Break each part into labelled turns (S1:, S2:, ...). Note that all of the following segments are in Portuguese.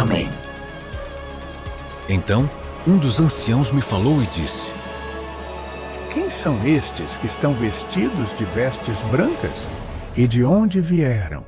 S1: Amém.
S2: Então, um dos anciãos me falou e disse:
S3: Quem são estes que estão vestidos de vestes brancas? E de onde vieram?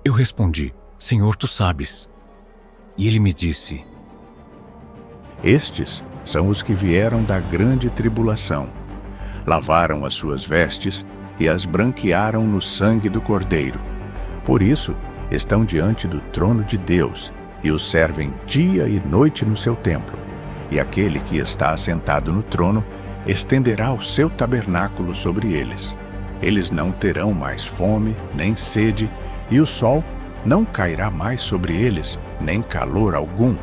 S2: Eu respondi: Senhor, tu sabes. E ele me disse:
S3: Estes são os que vieram da grande tribulação. Lavaram as suas vestes e as branquearam no sangue do Cordeiro. Por isso, estão diante do trono de Deus e o servem dia e noite no seu templo. E aquele que está assentado no trono estenderá o seu tabernáculo sobre eles. Eles não terão mais fome, nem sede, e o sol não cairá mais sobre eles, nem calor algum,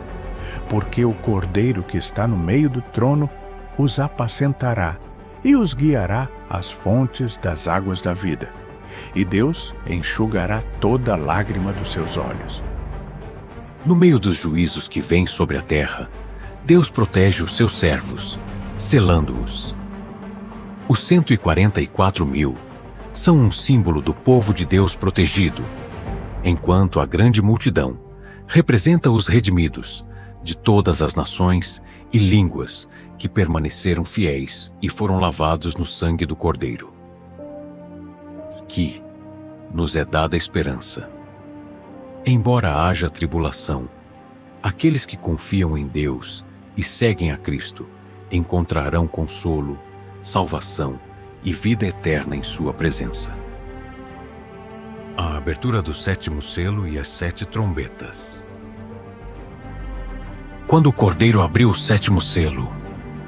S3: porque o Cordeiro que está no meio do trono os apacentará e os guiará às fontes das águas da vida. E Deus enxugará toda lágrima dos seus olhos.
S2: No meio dos juízos que vêm sobre a terra, Deus protege os seus servos, selando-os. Os 144.000 são um símbolo do povo de Deus protegido, enquanto a grande multidão representa os redimidos de todas as nações e línguas que permaneceram fiéis e foram lavados no sangue do Cordeiro. Que nos é dada esperança. Embora haja tribulação, aqueles que confiam em Deus e seguem a Cristo encontrarão consolo, salvação e vida eterna em sua presença. A abertura do 7º selo e as 7 trombetas. Quando o Cordeiro abriu o 7º selo,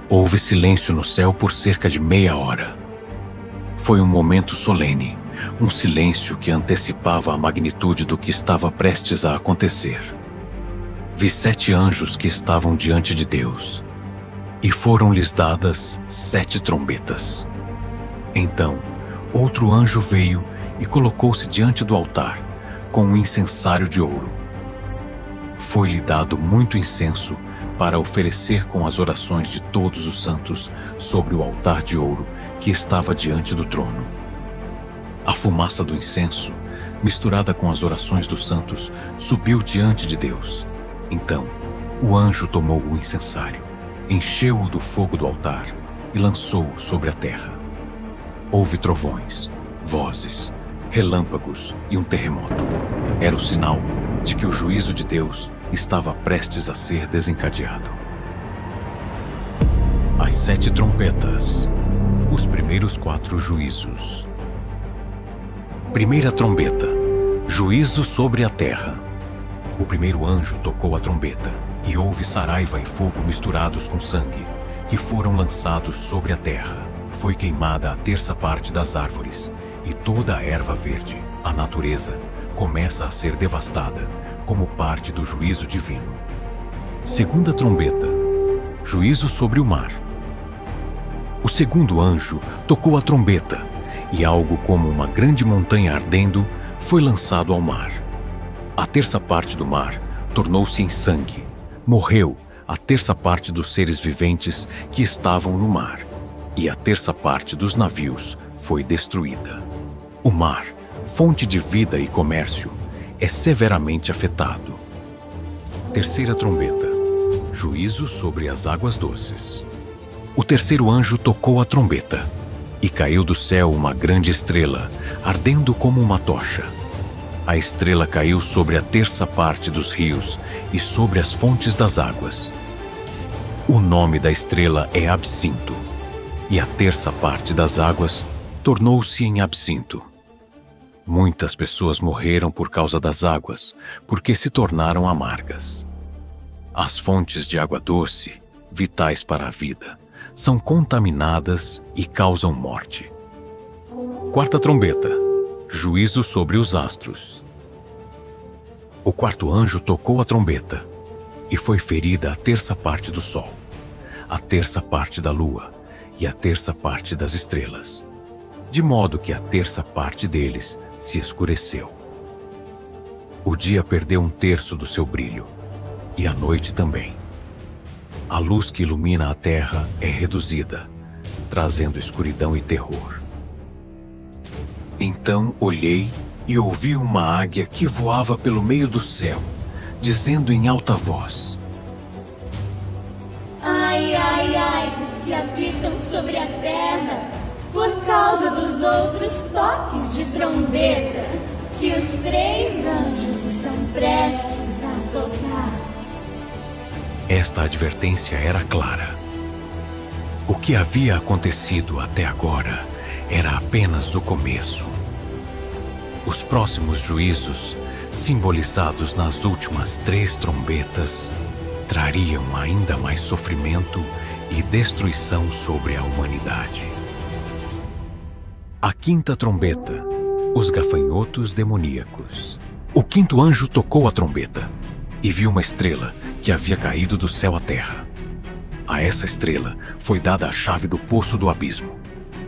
S2: houve silêncio no céu por cerca de meia hora. Foi um momento solene, um silêncio que antecipava a magnitude do que estava prestes a acontecer. Vi 7 anjos que estavam diante de Deus, e foram-lhes dadas 7 trombetas. Então, outro anjo veio e colocou-se diante do altar, com um incensário de ouro. Foi-lhe dado muito incenso para oferecer com as orações de todos os santos sobre o altar de ouro que estava diante do trono. A fumaça do incenso, misturada com as orações dos santos, subiu diante de Deus. Então, o anjo tomou o incensário, encheu-o do fogo do altar e lançou-o sobre a terra. Houve trovões, vozes, relâmpagos e um terremoto. Era o sinal de que o juízo de Deus estava prestes a ser desencadeado. As 7 trompetas. Os primeiros 4 juízos. Primeira trombeta. Juízo sobre a terra. O primeiro anjo tocou a trombeta, e houve saraiva e fogo misturados com sangue, que foram lançados sobre a terra. Foi queimada a 1/3 parte das árvores, e toda a erva verde, a natureza, começa a ser devastada, como parte do juízo divino. Segunda trombeta. Juízo sobre o mar. O segundo anjo tocou a trombeta, e algo como uma grande montanha ardendo foi lançado ao mar. A 1/3 parte do mar tornou-se em sangue. Morreu a 1/3 parte dos seres viventes que estavam no mar, e a 1/3 parte dos navios foi destruída. O mar, fonte de vida e comércio, é severamente afetado. Terceira trombeta. Juízo sobre as águas doces. O terceiro anjo tocou a trombeta, e caiu do céu uma grande estrela, ardendo como uma tocha. A estrela caiu sobre a 1/3 parte dos rios e sobre as fontes das águas. O nome da estrela é Absinto, e a 1/3 parte das águas tornou-se em absinto. Muitas pessoas morreram por causa das águas, porque se tornaram amargas. As fontes de água doce, vitais para a vida, são contaminadas e causam morte. Quarta trombeta. Juízo sobre os astros. O quarto anjo tocou a trombeta, e foi ferida a 1/3 parte do sol, a 1/3 parte da lua e a 1/3 parte das estrelas, de modo que a 1/3 parte deles se escureceu. O dia perdeu 1/3 do seu brilho, e a noite também. A luz que ilumina a terra é reduzida, trazendo escuridão e terror. Então olhei e ouvi uma águia que voava pelo meio do céu, dizendo em alta voz:
S1: Ai, ai, ai dos que habitam sobre a terra, por causa dos outros toques de trombeta que os 3 anjos estão prestes a tocar.
S2: Esta advertência era clara. O que havia acontecido até agora era apenas o começo. Os próximos juízos, simbolizados nas últimas 3 trombetas, trariam ainda mais sofrimento e destruição sobre a humanidade. A 5ª trombeta, os gafanhotos demoníacos. O 5º anjo tocou a trombeta e viu uma estrela que havia caído do céu à terra. A essa estrela foi dada a chave do poço do abismo.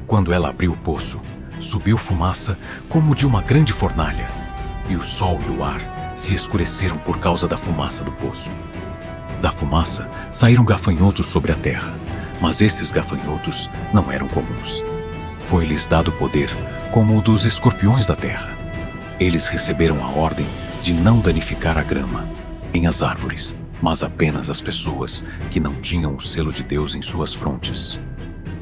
S2: Quando ela abriu o poço, subiu fumaça como de uma grande fornalha, e o sol e o ar se escureceram por causa da fumaça do poço. Da fumaça saíram gafanhotos sobre a terra, mas esses gafanhotos não eram comuns. Foi-lhes dado poder como o dos escorpiões da terra. Eles receberam a ordem de não danificar a grama, nem as árvores, mas apenas as pessoas que não tinham o selo de Deus em suas frontes.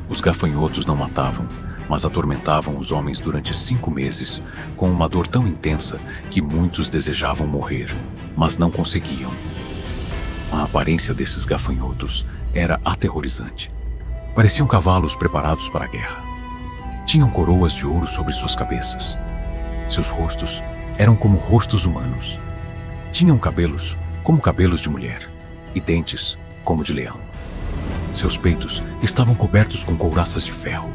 S2: Os gafanhotos não matavam, mas atormentavam os homens durante 5 meses, com uma dor tão intensa que muitos desejavam morrer, mas não conseguiam. A aparência desses gafanhotos era aterrorizante. Pareciam cavalos preparados para a guerra. Tinham coroas de ouro sobre suas cabeças. Seus rostos eram como rostos humanos. Tinham cabelos como cabelos de mulher e dentes como de leão. Seus peitos estavam cobertos com couraças de ferro,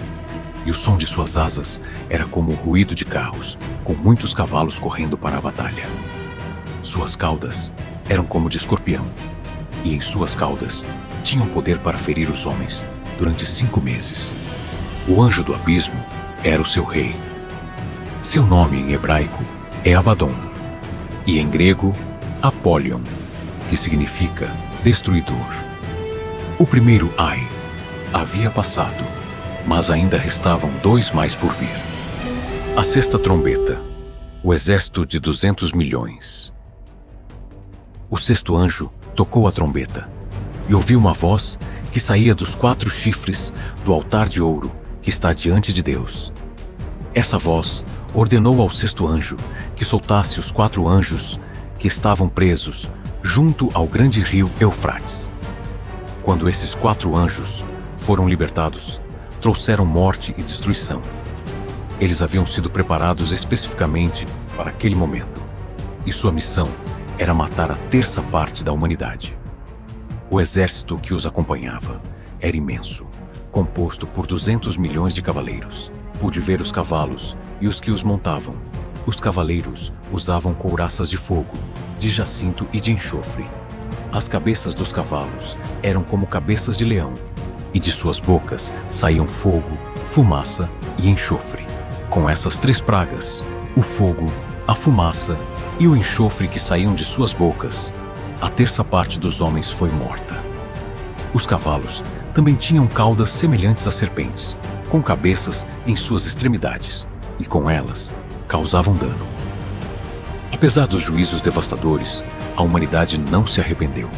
S2: e o som de suas asas era como o ruído de carros, com muitos cavalos correndo para a batalha. Suas caudas eram como de escorpião, e em suas caudas tinham poder para ferir os homens durante 5 meses. O anjo do abismo era o seu rei. Seu nome em hebraico é Abaddon, e em grego, Apollyon, que significa destruidor. O primeiro Ai havia passado, mas ainda restavam 2 mais por vir. A 6ª trombeta, o exército de 200 milhões. O 6º anjo tocou a trombeta e ouviu uma voz que saía dos 4 chifres do altar de ouro que está diante de Deus. Essa voz ordenou ao 6º anjo que soltasse os 4 anjos que estavam presos junto ao grande rio Eufrates. Quando esses 4 anjos foram libertados, trouxeram morte e destruição. Eles haviam sido preparados especificamente para aquele momento, e sua missão era matar a 1/3 parte da humanidade. O exército que os acompanhava era imenso, composto por 200 milhões de cavaleiros. Pude ver os cavalos e os que os montavam. Os cavaleiros usavam couraças de fogo, de jacinto e de enxofre. As cabeças dos cavalos eram como cabeças de leão, e de suas bocas saíam fogo, fumaça e enxofre. Com essas 3 pragas, o fogo, a fumaça e o enxofre que saíam de suas bocas, a 1/3 parte dos homens foi morta. Os cavalos também tinham caudas semelhantes a serpentes, com cabeças em suas extremidades, e com elas causavam dano. Apesar dos juízos devastadores, a humanidade não se arrependeu.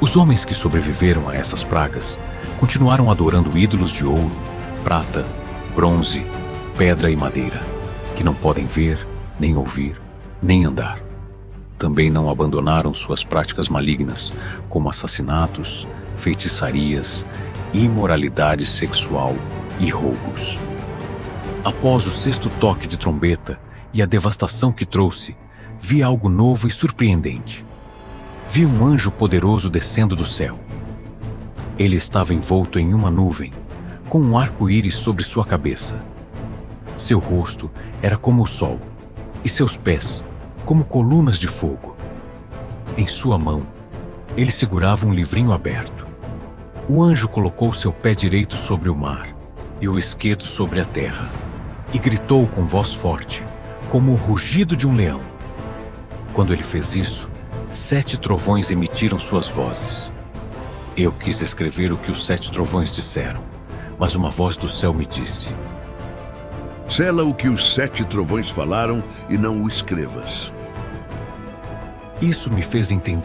S2: Os homens que sobreviveram a essas pragas continuaram adorando ídolos de ouro, prata, bronze, pedra e madeira, que não podem ver, nem ouvir, nem andar. Também não abandonaram suas práticas malignas, como assassinatos, feitiçarias, imoralidade sexual e roubos. Após o 6º toque de trombeta e a devastação que trouxe, vi algo novo e surpreendente. Vi um anjo poderoso descendo do céu. Ele estava envolto em uma nuvem, com um arco-íris sobre sua cabeça. Seu rosto era como o sol, e seus pés como colunas de fogo. Em sua mão, ele segurava um livrinho aberto. O anjo colocou seu pé direito sobre o mar e o esquerdo sobre a terra, e gritou com voz forte, como o rugido de um leão. Quando ele fez isso, 7 trovões emitiram suas vozes. Eu quis escrever o que os 7 trovões disseram, mas uma voz do céu me disse:
S4: Sela o que os 7 trovões falaram e não o escrevas.
S2: Isso me fez entender